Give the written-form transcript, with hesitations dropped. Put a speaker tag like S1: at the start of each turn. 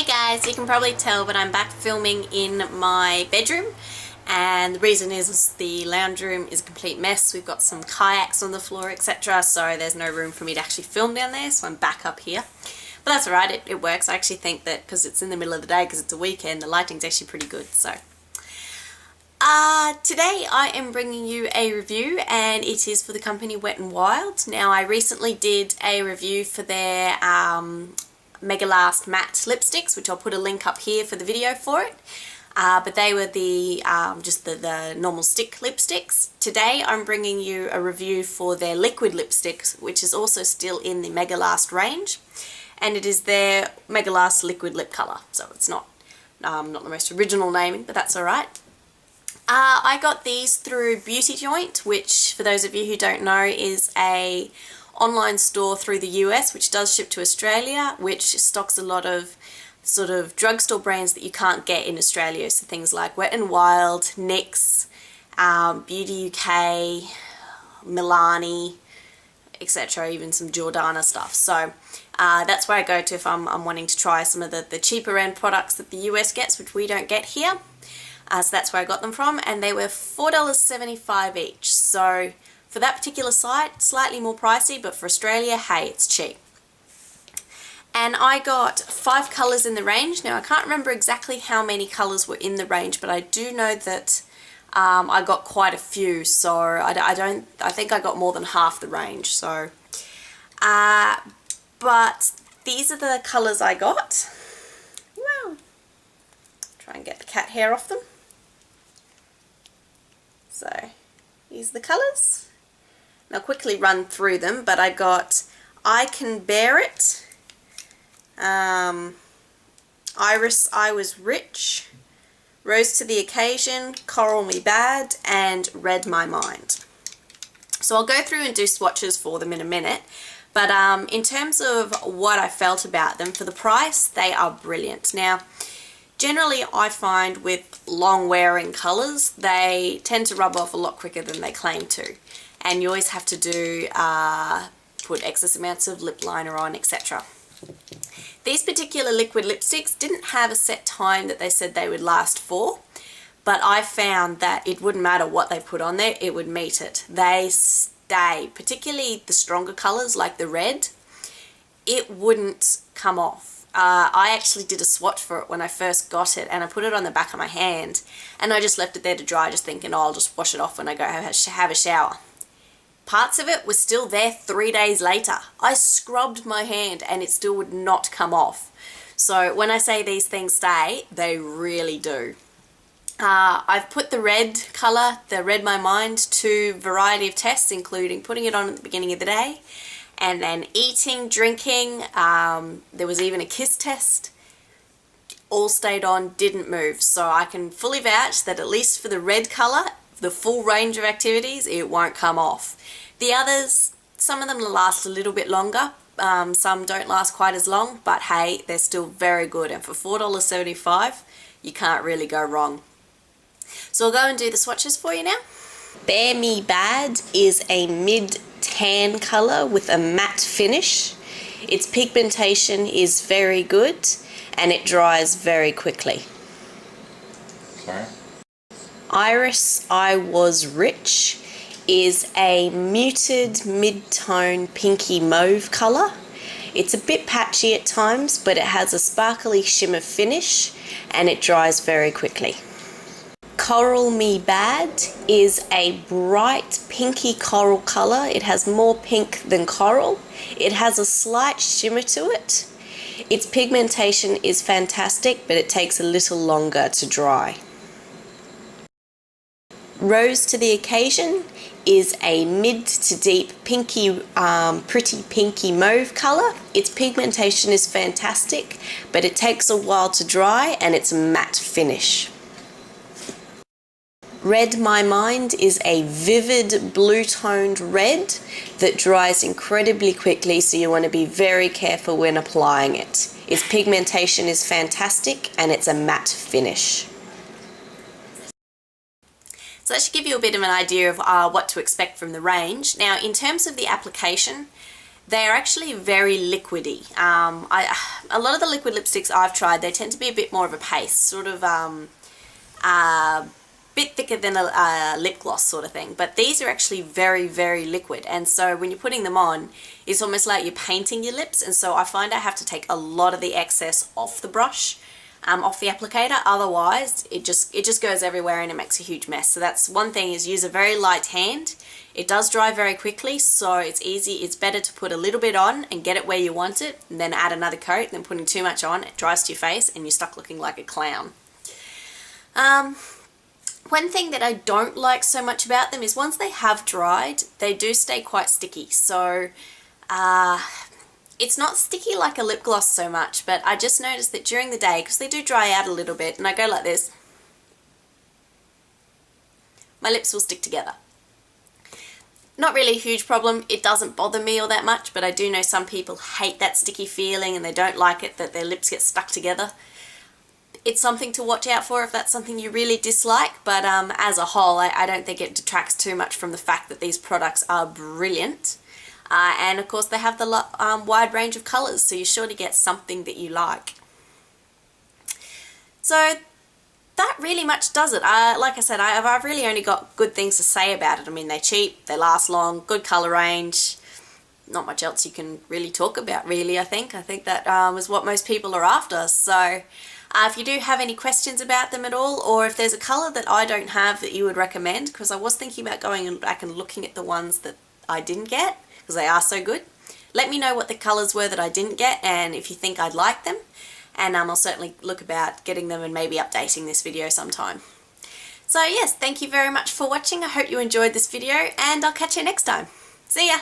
S1: Hey guys, you can probably tell but I'm back filming in my bedroom, and the reason is the lounge room is a complete mess. We've got some kayaks on the floor, etc., so there's no room for me to actually film down there, so I'm back up here. But that's alright, it works. I actually think that because it's in the middle of the day, because it's a weekend, the lighting's actually pretty good. So today I am bringing you a review, and it is for the company Wet n Wild. Now, I recently did a review for their Megalast matte lipsticks, which I'll put a link up here for the video for it. But they were the just the normal stick lipsticks. Today I'm bringing you a review for their liquid lipsticks, which is also still in the Megalast range, and it is their Megalast liquid lip color. So it's not the most original naming, but that's alright. I got these through Beauty Joint, which, for those of you who don't know, is a online store through the US which does ship to Australia, which stocks a lot of sort of drugstore brands that you can't get in Australia. So things like Wet n Wild, NYX, Beauty UK, Milani, etc., even some Jordana stuff. So that's where I go to if I'm wanting to try some of the cheaper end products that the US gets, which we don't get here. So that's where I got them from, and they were $4.75 each. So for that particular site, slightly more pricey, but for Australia, hey, it's cheap. And I got 5 colours in the range. Now, I can't remember exactly how many colours were in the range, but I do know that I got quite a few, so I think I got more than half the range. So, but these are the colours I got. Wow. Try and get the cat hair off them. So, these are the colours. I'll quickly run through them, but I got I Can Bear It, Iris I Was Rich, Rose to the Occasion, Coral Me Bad, and Read My Mind. So I'll go through and do swatches for them in a minute, but in terms of what I felt about them, for the price, they are brilliant. Now, generally I find with long wearing colours, they tend to rub off a lot quicker than they claim to. And you always have to do, put excess amounts of lip liner on, etc. These particular liquid lipsticks didn't have a set time that they said they would last for, but I found that it wouldn't matter what they put on there, it would meet it. They stay, particularly the stronger colours like the red, it wouldn't come off. I actually did a swatch for it when I first got it, and I put it on the back of my hand, and I just left it there to dry, just thinking, oh, I'll just wash it off when I go have a shower. Parts of it were still there 3 days later. I scrubbed my hand and it still would not come off. So when I say these things stay, they really do. I've put the red colour, the Read My Mind, to a variety of tests, including putting it on at the beginning of the day, and then eating, drinking. There was even a kiss test. All stayed on, didn't move. So I can fully vouch that at least for the red colour, the full range of activities, it won't come off. The others, some of them last a little bit longer, some don't last quite as long, but hey, they're still very good, and for $4.75, you can't really go wrong. So I'll go and do the swatches for you now. Bear Me Bad is a mid-tan colour with a matte finish. Its pigmentation is very good, and it dries very quickly.
S2: Sorry?
S1: Iris I Was Rich is a muted mid-tone pinky mauve colour. It's a bit patchy at times, but it has a sparkly shimmer finish and it dries very quickly. Coral Me Bad is a bright pinky coral colour. It has more pink than coral. It has a slight shimmer to it. Its pigmentation is fantastic, but it takes a little longer to dry. Rose to the Occasion is a mid to deep pinky, pretty pinky mauve colour. Its pigmentation is fantastic, but it takes a while to dry and it's a matte finish. Read My Mind is a vivid blue-toned red that dries incredibly quickly, so you want to be very careful when applying it. Its pigmentation is fantastic and it's a matte finish. So that should give you a bit of an idea of what to expect from the range. Now, in terms of the application, they're actually very liquidy. A lot of the liquid lipsticks I've tried, they tend to be a bit more of a paste, sort of bit thicker than a lip gloss sort of thing, but these are actually very, very liquid, and so when you're putting them on, it's almost like you're painting your lips, and so I find I have to take a lot of the excess off the brush, off the applicator, otherwise it just goes everywhere and it makes a huge mess. So that's one thing, is use a very light hand. It does dry very quickly, so it's better to put a little bit on and get it where you want it, and then add another coat than putting too much on. It dries to your face and you're stuck looking like a clown. One thing that I don't like so much about them is once they have dried, they do stay quite sticky. So it's not sticky like a lip gloss so much, but I just noticed that during the day, because they do dry out a little bit, and I go like this, my lips will stick together. Not really a huge problem. It doesn't bother me all that much, but I do know some people hate that sticky feeling and they don't like it, that their lips get stuck together. It's something to watch out for if that's something you really dislike, but as a whole, I don't think it detracts too much from the fact that these products are brilliant. And of course they have the wide range of colours, so you're sure to get something that you like. So that really much does it. Like I said, I've really only got good things to say about it. I mean, they're cheap, they last long, good colour range. Not much else you can really talk about, really, I think. I think that is what most people are after. So if you do have any questions about them at all, or if there's a colour that I don't have that you would recommend, because I was thinking about going back and looking at the ones that I didn't get, because they are so good, let me know what the colours were that I didn't get and if you think I'd like them. And I'll certainly look about getting them and maybe updating this video sometime. So yes, thank you very much for watching. I hope you enjoyed this video and I'll catch you next time. See ya!